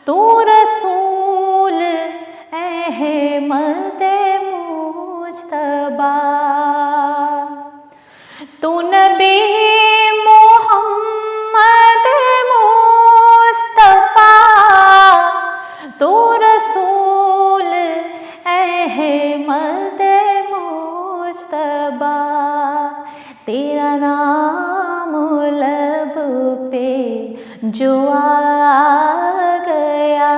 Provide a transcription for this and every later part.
تو رسول احمد مجتبی، تو نبی محمد مصطفیٰ، تو رسول احمد مجتبی، تیرا نام لب پہ جو آ گیا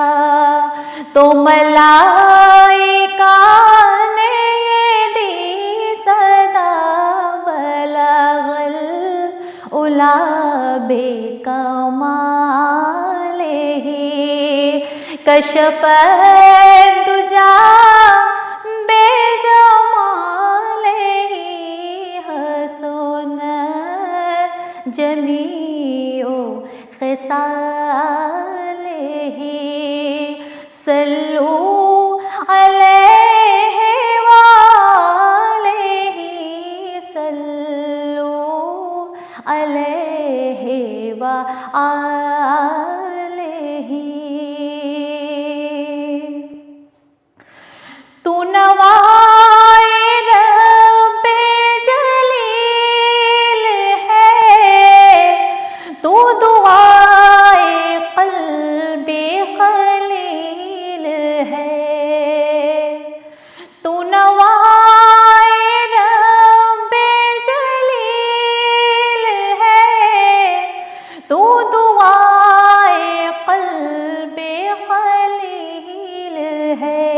تو ملائکہ نے یہ دی صدا، بلغ العلا بکمالہ، کشف الدجی بجمالہ، حسن جمیع خصالہ، صلو علیہ وآلہ، صلو علیہ وآلہ۔ تو نوائے رب جلیل ہے، تو دعائے قلب خلیل ہے، تو نوائے رب جلیل ہے، تو دعائے قلب خلیل ہے،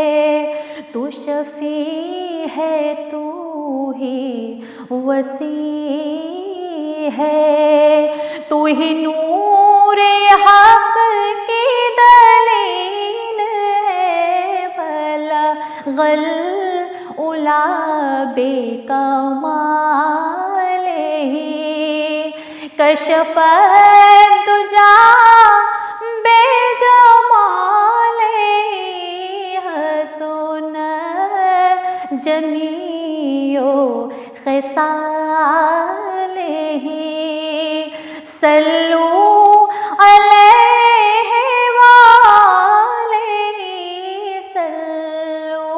تو شفیع ہے، تو ہی وسیع ہے، تو ہی نور حق کی دلیل ہے، بلغ العلا بکمالہ، کشف الدجی بجمالہ، حسن جمیع خصالہ، صلو علیہ وآلہ، صلو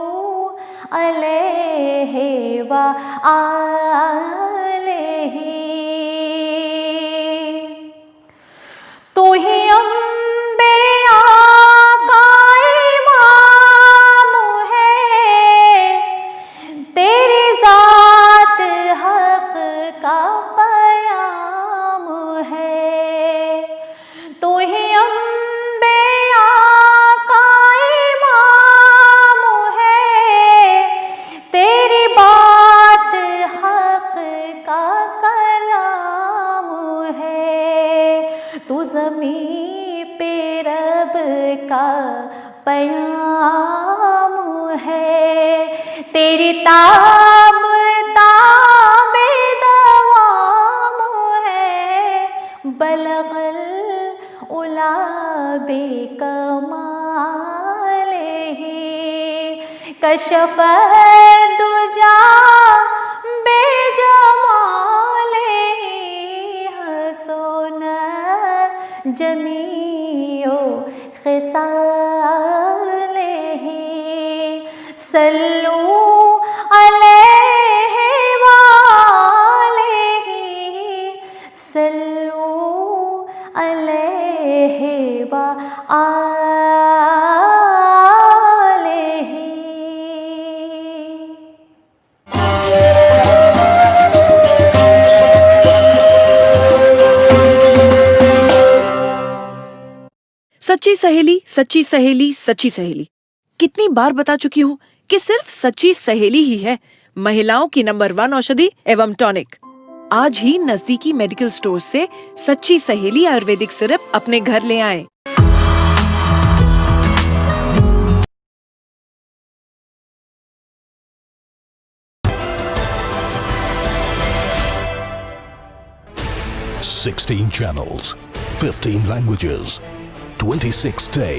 علیہ وآلہ۔ تو ہی انبیاء کا امام ہے، تیری ذات حق کا پیام ہے، تو ہی انبیاء کا امام ہے، تیری بات حق کا کلام ہے، تو زمین پہ رب کا پیام ہے، تیری تاب تاب دوام ہے، بلغ العلا بکمالہ، کشف الدجی بجمالہ، حسن جمیع خصالہ، صلو علیہ وآلہ، صلو علیہ وآلہ۔ سچی سہیلی، سچی سہیلی، سچی سہیلی، کتنی بار بتا چکی ہوں کہ صرف سچی سہیلی ہی ہے مہیلاؤں کی نمبر 1 اوشدھی ایوم ٹونک۔ آج ہی نزدیکی میڈیکل سٹور سے سچی سہیلی آیورویدک سرپ اپنے گھر لے آئیں۔ "16 channels, 15 languages, 26 states."